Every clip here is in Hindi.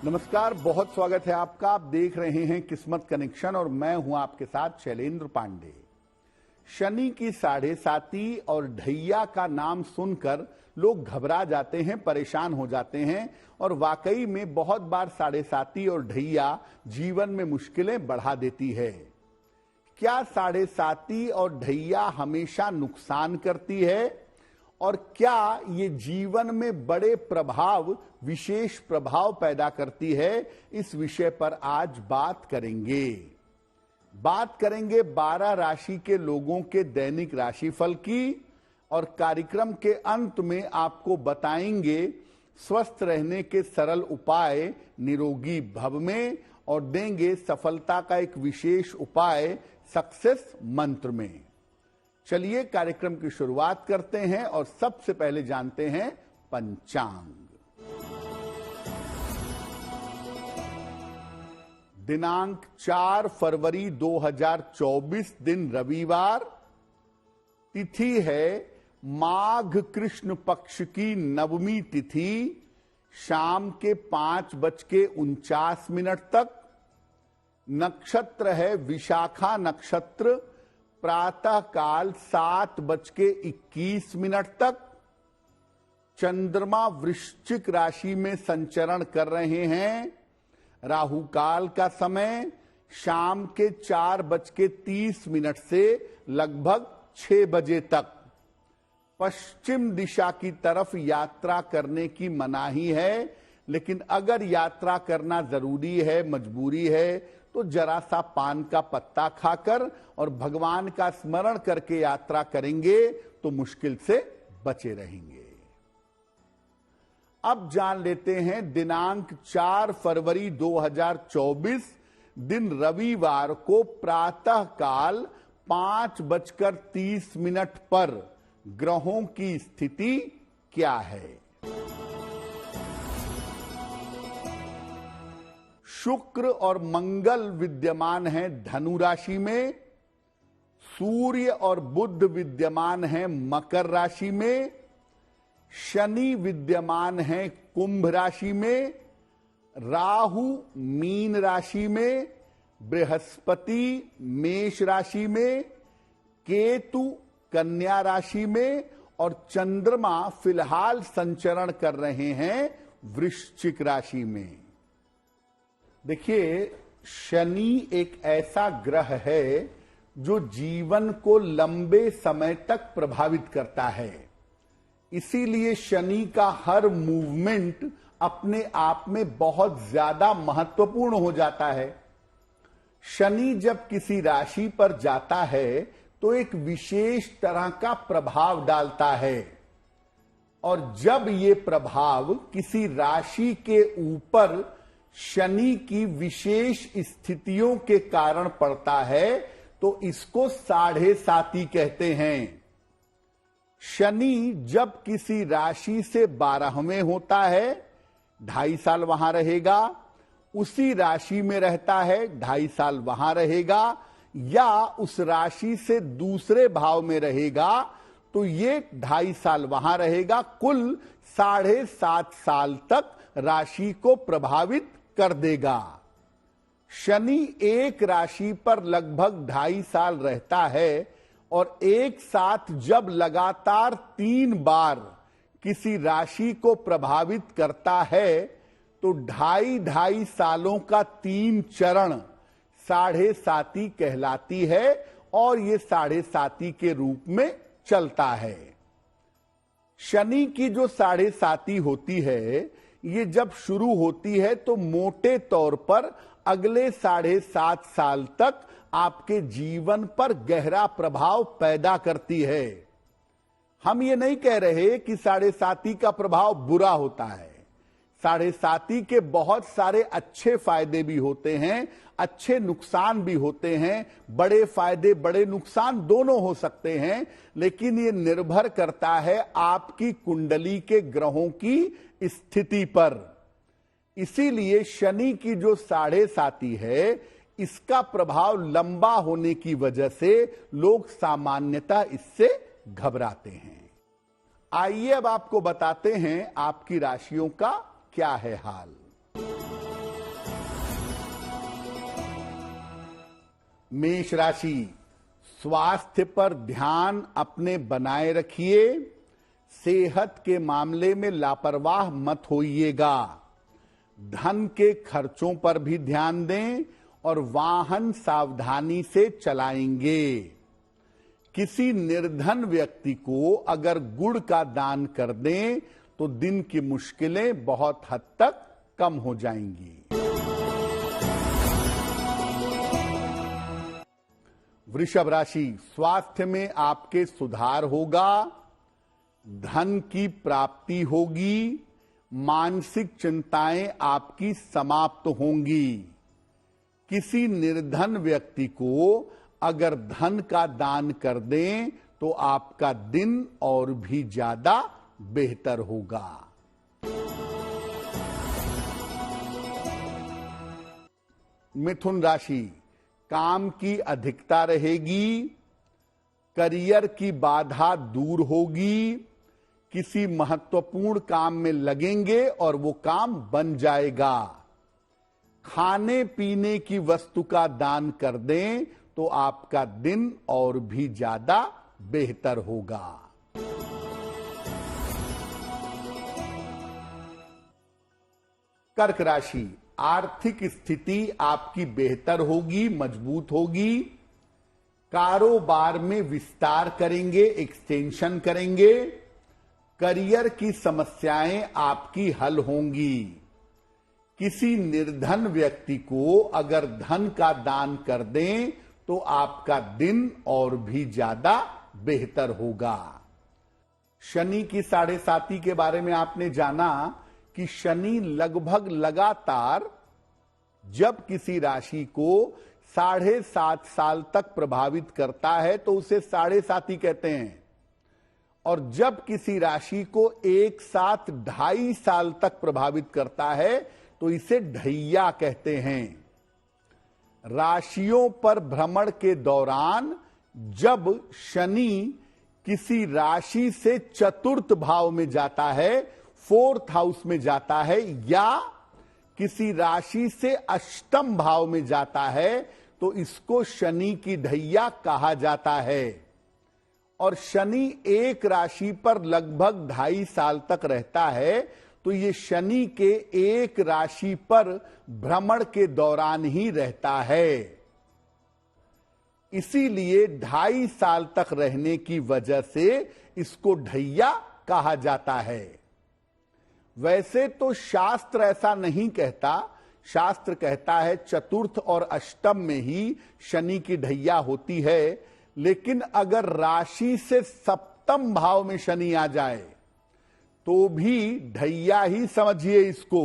नमस्कार, बहुत स्वागत है आपका। आप देख रहे हैं किस्मत कनेक्शन और मैं हूं आपके साथ शैलेंद्र पांडे। शनि की 7.5 और ढैया का नाम सुनकर लोग घबरा जाते हैं, परेशान हो जाते हैं और वाकई में बहुत बार 7.5 और ढैया जीवन में मुश्किलें बढ़ा देती है। क्या 7.5 और ढैया हमेशा नुकसान करती है और क्या ये जीवन में बड़े प्रभाव, विशेष प्रभाव पैदा करती है? इस विषय पर आज बात करेंगे 12 राशि के लोगों के दैनिक राशिफल की और कार्यक्रम के अंत में आपको बताएंगे स्वस्थ रहने के सरल उपाय निरोगी भव में और देंगे सफलता का एक विशेष उपाय सक्सेस मंत्र में। चलिए कार्यक्रम की शुरुआत करते हैं और सबसे पहले जानते हैं पंचांग। दिनांक 4 फरवरी 2024 दिन रविवार, तिथि है माघ कृष्ण पक्ष की नवमी तिथि, शाम के 5:49 तक। नक्षत्र है विशाखा नक्षत्र, प्रातः काल 7:21 तक। चंद्रमा वृश्चिक राशि में संचरण कर रहे हैं। राहु काल का समय शाम के 4:30 से लगभग 6 बजे तक। पश्चिम दिशा की तरफ यात्रा करने की मनाही है, लेकिन अगर यात्रा करना जरूरी है, मजबूरी है, तो जरा सा पान का पत्ता खाकर और भगवान का स्मरण करके यात्रा करेंगे तो मुश्किल से बचे रहेंगे। अब जान लेते हैं दिनांक 4 फरवरी 2024 दिन रविवार को प्रातः काल 5:30 पर ग्रहों की स्थिति क्या है। शुक्र और मंगल विद्यमान हैं धनु राशि में, सूर्य और बुध विद्यमान हैं मकर राशि में, शनि विद्यमान हैं कुंभ राशि में, राहु मीन राशि में, बृहस्पति मेष राशि में, केतु कन्या राशि में और चंद्रमा फिलहाल संचरण कर रहे हैं वृश्चिक राशि में। देखिए, शनि एक ऐसा ग्रह है जो जीवन को लंबे समय तक प्रभावित करता है। इसीलिए शनि का हर मूवमेंट अपने आप में बहुत ज्यादा महत्वपूर्ण हो जाता है। शनि जब किसी राशि पर जाता है तो एक विशेष तरह का प्रभाव डालता है और जब ये प्रभाव किसी राशि के ऊपर शनि की विशेष स्थितियों के कारण पड़ता है तो इसको 7.5 कहते हैं। शनि जब किसी राशि से 12वें होता है, 2.5 साल वहां रहेगा, उसी राशि में रहता है, 2.5 साल वहां रहेगा, या उस राशि से दूसरे भाव में रहेगा तो ये 2.5 साल वहां रहेगा। कुल 7.5 साल तक राशि को प्रभावित कर देगा। शनि एक राशि पर लगभग 2.5 साल रहता है और एक साथ जब लगातार 3 बार किसी राशि को प्रभावित करता है तो 2.5 सालों का 3 चरण 7.5 कहलाती है और ये 7.5 के रूप में चलता है। शनि की जो 7.5 होती है, ये जब शुरू होती है तो मोटे तौर पर अगले 7.5 साल तक आपके जीवन पर गहरा प्रभाव पैदा करती है। हम ये नहीं कह रहे कि 7.5 का प्रभाव बुरा होता है। 7.5 के बहुत सारे अच्छे फायदे भी होते हैं, अच्छे नुकसान भी होते हैं, बड़े फायदे बड़े नुकसान दोनों हो सकते हैं, लेकिन ये निर्भर करता है आपकी कुंडली के ग्रहों की स्थिति पर। इसीलिए शनि की जो 7.5 है, इसका प्रभाव लंबा होने की वजह से लोग सामान्यतः इससे घबराते हैं। आइए अब आपको बताते हैं आपकी राशियों का क्या है हाल। मेष राशि, स्वास्थ्य पर ध्यान अपने बनाए रखिए। सेहत के मामले में लापरवाह मत होइएगा। धन के खर्चों पर भी ध्यान दें और वाहन सावधानी से चलाएंगे। किसी निर्धन व्यक्ति को अगर गुड़ का दान कर दें तो दिन की मुश्किलें बहुत हद तक कम हो जाएंगी। वृषभ राशि, स्वास्थ्य में आपके सुधार होगा। धन की प्राप्ति होगी। मानसिक चिंताएं आपकी समाप्त होंगी। किसी निर्धन व्यक्ति को अगर धन का दान कर दें तो आपका दिन और भी ज्यादा बेहतर होगा। मिथुन राशि, काम की अधिकता रहेगी। करियर की बाधा दूर होगी। किसी महत्वपूर्ण काम में लगेंगे और वो काम बन जाएगा। खाने पीने की वस्तु का दान कर दें तो आपका दिन और भी ज्यादा बेहतर होगा। कर्क राशि, आर्थिक स्थिति आपकी बेहतर होगी, मजबूत होगी। कारोबार में विस्तार करेंगे, एक्सटेंशन करेंगे। करियर की समस्याएं आपकी हल होंगी। किसी निर्धन व्यक्ति को अगर धन का दान कर दें तो आपका दिन और भी ज्यादा बेहतर होगा। शनि की 7.5 के बारे में आपने जाना कि शनि लगभग लगातार जब किसी राशि को 7.5 साल तक प्रभावित करता है तो उसे 7.5 कहते हैं, और जब किसी राशि को एक साथ 2.5 साल तक प्रभावित करता है तो इसे ढैया कहते हैं। राशियों पर भ्रमण के दौरान जब शनि किसी राशि से चतुर्थ भाव में जाता है, 4th हाउस में जाता है, या किसी राशि से अष्टम भाव में जाता है तो इसको शनि की ढैया कहा जाता है। और शनि एक राशि पर लगभग 2.5 साल तक रहता है तो ये शनि के एक राशि पर भ्रमण के दौरान ही रहता है। इसीलिए 2.5 साल तक रहने की वजह से इसको ढैया कहा जाता है। वैसे तो शास्त्र ऐसा नहीं कहता। शास्त्र कहता है चतुर्थ और अष्टम में ही शनि की ढैया होती है, लेकिन अगर राशि से सप्तम भाव में शनि आ जाए तो भी ढैया ही समझिए इसको।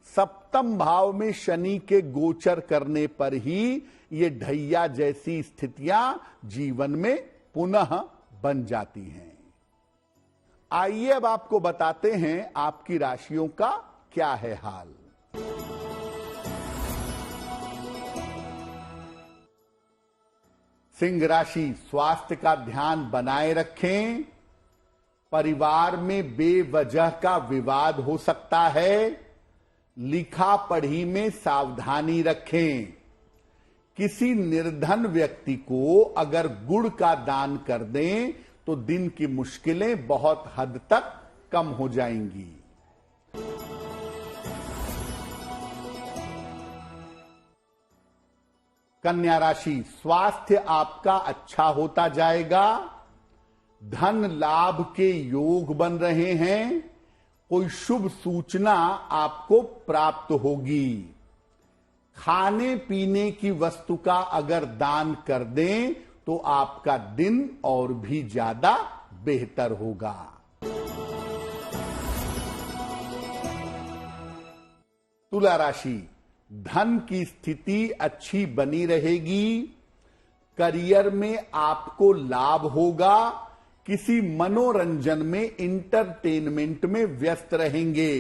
सप्तम भाव में शनि के गोचर करने पर ही ये ढैया जैसी स्थितियां जीवन में पुनः बन जाती हैं। आइए अब आपको बताते हैं आपकी राशियों का क्या है हाल। सिंह राशि, स्वास्थ्य का ध्यान बनाए रखें। परिवार में बेवजह का विवाद हो सकता है। लिखा पढ़ी में सावधानी रखें। किसी निर्धन व्यक्ति को अगर गुड़ का दान कर दें तो दिन की मुश्किलें बहुत हद तक कम हो जाएंगी। कन्या राशि, स्वास्थ्य आपका अच्छा होता जाएगा। धन लाभ के योग बन रहे हैं। कोई शुभ सूचना आपको प्राप्त होगी। खाने पीने की वस्तु का अगर दान कर दें तो आपका दिन और भी ज्यादा बेहतर होगा। तुला राशि, धन की स्थिति अच्छी बनी रहेगी। करियर में आपको लाभ होगा। किसी मनोरंजन में, इंटरटेनमेंट में व्यस्त रहेंगे।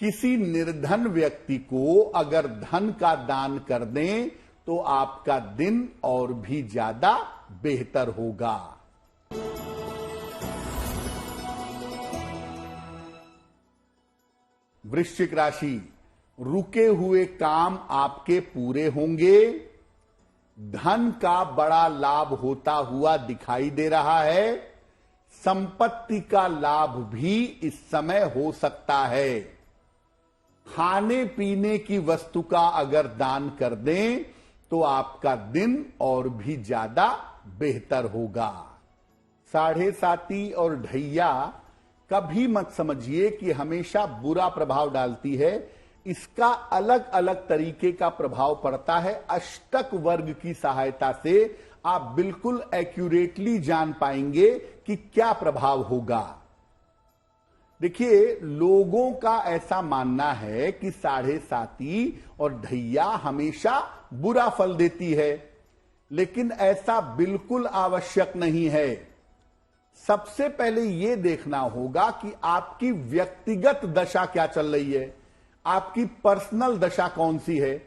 किसी निर्धन व्यक्ति को अगर धन का दान कर दें तो आपका दिन और भी ज्यादा बेहतर होगा। वृश्चिक राशि, रुके हुए काम आपके पूरे होंगे। धन का बड़ा लाभ होता हुआ दिखाई दे रहा है। संपत्ति का लाभ भी इस समय हो सकता है। खाने पीने की वस्तु का अगर दान कर दें तो आपका दिन और भी ज्यादा बेहतर होगा। साढ़े साती और ढैया कभी मत समझिए कि हमेशा बुरा प्रभाव डालती है। इसका अलग अलग तरीके का प्रभाव पड़ता है। अष्टक वर्ग की सहायता से आप बिल्कुल एक्यूरेटली जान पाएंगे कि क्या प्रभाव होगा। देखिए, लोगों का ऐसा मानना है कि साढ़े साती और ढैया हमेशा बुरा फल देती है, लेकिन ऐसा बिल्कुल आवश्यक नहीं है। सबसे पहले यह देखना होगा कि आपकी व्यक्तिगत दशा क्या चल रही है, आपकी पर्सनल दशा कौन सी है।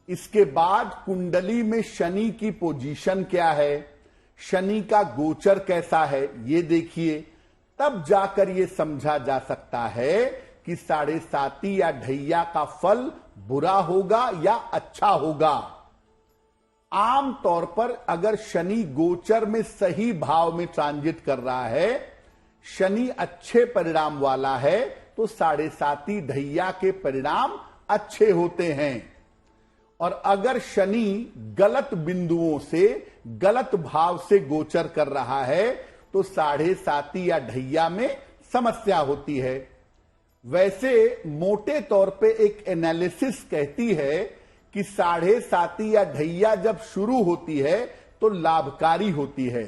इसके बाद कुंडली में शनि की पोजीशन क्या है, शनि का गोचर कैसा है, ये देखिए। तब जाकर यह समझा जा सकता है कि साढ़े साती या ढैया का फल बुरा होगा या अच्छा होगा। आम तौर पर अगर शनि गोचर में सही भाव में ट्रांजिट कर रहा है, शनि अच्छे परिणाम वाला है, तो साढ़े साती ढैया के परिणाम अच्छे होते हैं। और अगर शनि गलत बिंदुओं से, गलत भाव से गोचर कर रहा है, तो साढ़े साती या ढैया में समस्या होती है। वैसे मोटे तौर पे एक एनालिसिस कहती है कि साढ़े साती या ढैया जब शुरू होती है तो लाभकारी होती है,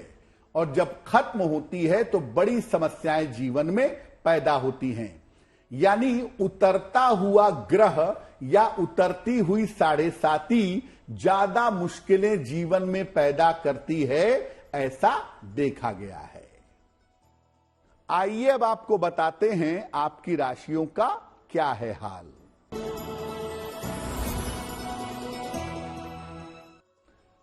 और जब खत्म होती है तो बड़ी समस्याएं जीवन में पैदा होती हैं। यानी उतरता हुआ ग्रह या उतरती हुई साढ़े साती ज्यादा मुश्किलें जीवन में पैदा करती है, ऐसा देखा गया है। आइए अब आपको बताते हैं आपकी राशियों का क्या है हाल।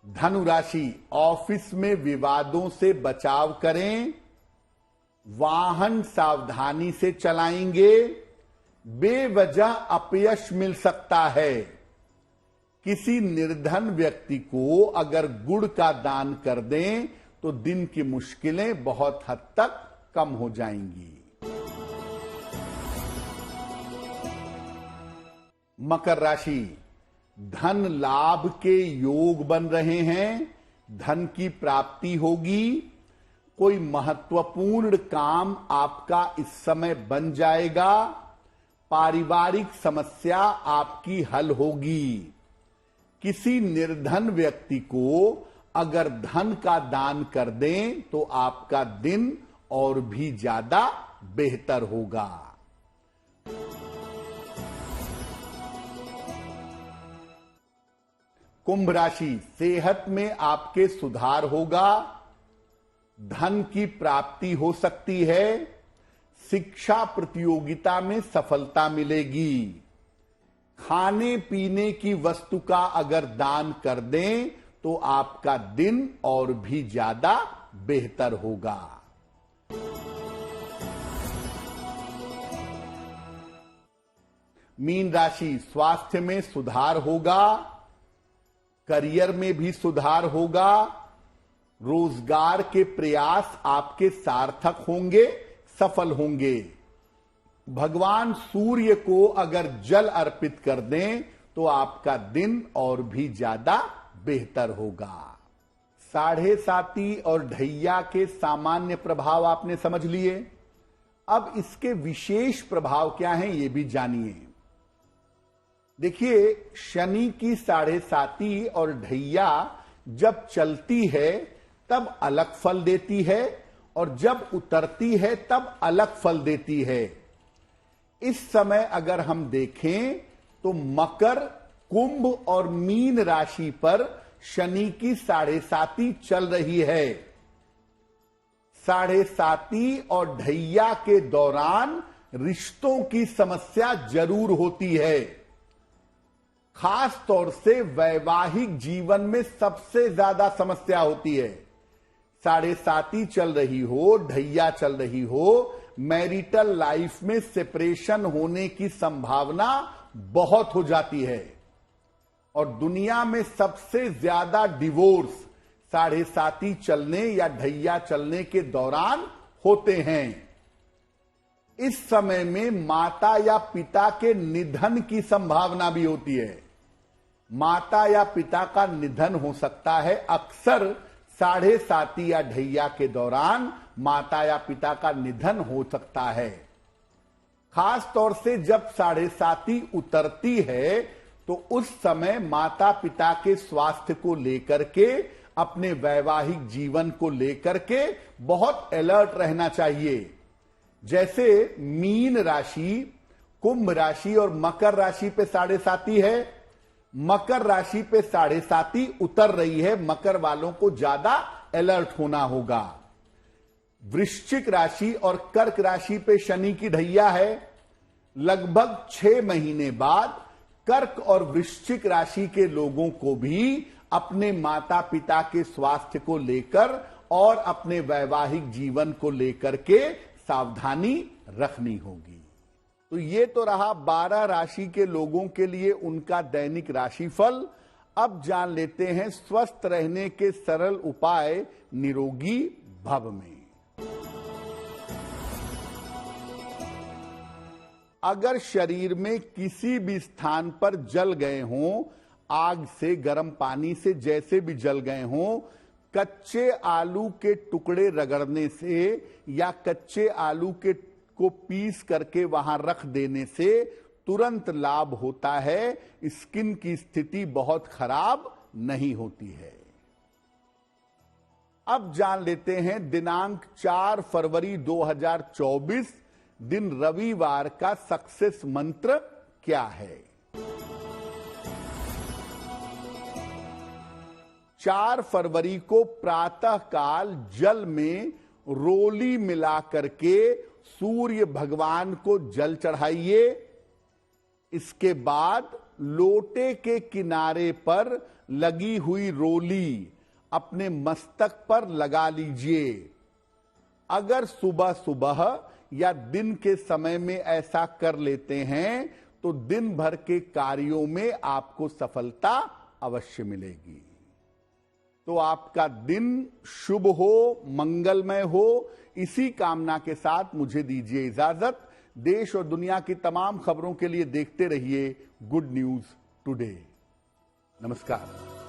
धनु राशि, ऑफिस में विवादों से बचाव करें, वाहन सावधानी से चलाएंगे, बेवजह अपयश मिल सकता है। किसी निर्धन व्यक्ति को अगर गुड़ का दान कर दें तो दिन की मुश्किलें बहुत हद तक कम हो जाएंगी। मकर राशि, धन लाभ के योग बन रहे हैं, धन की प्राप्ति होगी, कोई महत्वपूर्ण काम आपका इस समय बन जाएगा, पारिवारिक समस्या आपकी हल होगी। किसी निर्धन व्यक्ति को अगर धन का दान कर दें तो आपका दिन और भी ज्यादा बेहतर होगा। कुंभ राशि, सेहत में आपके सुधार होगा, धन की प्राप्ति हो सकती है, शिक्षा प्रतियोगिता में सफलता मिलेगी। खाने पीने की वस्तु का अगर दान कर दें तो आपका दिन और भी ज्यादा बेहतर होगा। मीन राशि, स्वास्थ्य में सुधार होगा, करियर में भी सुधार होगा, रोजगार के प्रयास आपके सार्थक होंगे, सफल होंगे। भगवान सूर्य को अगर जल अर्पित कर दें तो आपका दिन और भी ज्यादा बेहतर होगा। साढ़े साती और ढैया के सामान्य प्रभाव आपने समझ लिए। अब इसके विशेष प्रभाव क्या हैं ये भी जानिए। देखिए, शनि की साढ़े साती और ढैया जब चलती है तब अलग फल देती है, और जब उतरती है तब अलग फल देती है। इस समय अगर हम देखें तो मकर, कुंभ और मीन राशि पर शनि की साढ़े साती चल रही है। साढ़े साती और ढैया के दौरान रिश्तों की समस्या जरूर होती है। खास तौर से वैवाहिक जीवन में सबसे ज्यादा समस्या होती है। साढ़े साती चल रही हो, ढैया चल रही हो, मैरिटल लाइफ में सेपरेशन होने की संभावना बहुत हो जाती है। और दुनिया में सबसे ज्यादा डिवोर्स 7.5 चलने या ढैया चलने के दौरान होते हैं। इस समय में माता या पिता के निधन की संभावना भी होती है। माता या पिता का निधन हो सकता है। अक्सर 7.5 या ढैया के दौरान माता या पिता का निधन हो सकता है। खास तौर से जब 7.5 उतरती है तो उस समय माता पिता के स्वास्थ्य को लेकर के, अपने वैवाहिक जीवन को लेकर के बहुत अलर्ट रहना चाहिए। जैसे मीन राशि, कुंभ राशि और मकर राशि पे 7.5 है। मकर राशि पे 7.5 उतर रही है। मकर वालों को ज्यादा अलर्ट होना होगा। वृश्चिक राशि और कर्क राशि पे शनि की ढैया है। लगभग 6 महीने बाद कर्क और वृश्चिक राशि के लोगों को भी अपने माता पिता के स्वास्थ्य को लेकर और अपने वैवाहिक जीवन को लेकर के सावधानी रखनी होगी। तो ये तो रहा 12 राशि के लोगों के लिए उनका दैनिक राशिफल। अब जान लेते हैं स्वस्थ रहने के सरल उपाय निरोगी भव में। अगर शरीर में किसी भी स्थान पर जल गए हों, आग से, गर्म पानी से, जैसे भी जल गए हों, कच्चे आलू के टुकड़े रगड़ने से या कच्चे आलू को पीस करके वहां रख देने से तुरंत लाभ होता है। स्किन की स्थिति बहुत खराब नहीं होती है। अब जान लेते हैं दिनांक 4 फरवरी 2024 दिन रविवार का सक्सेस मंत्र क्या है। 4 फरवरी को प्रातः काल जल में रोली मिला करके सूर्य भगवान को जल चढ़ाइए। इसके बाद लोटे के किनारे पर लगी हुई रोली अपने मस्तक पर लगा लीजिए। अगर सुबह सुबह या दिन के समय में ऐसा कर लेते हैं तो दिन भर के कार्यों में आपको सफलता अवश्य मिलेगी। तो आपका दिन शुभ हो, मंगलमय हो, इसी कामना के साथ मुझे दीजिए इजाजत। देश और दुनिया की तमाम खबरों के लिए देखते रहिए गुड न्यूज टुडे। नमस्कार।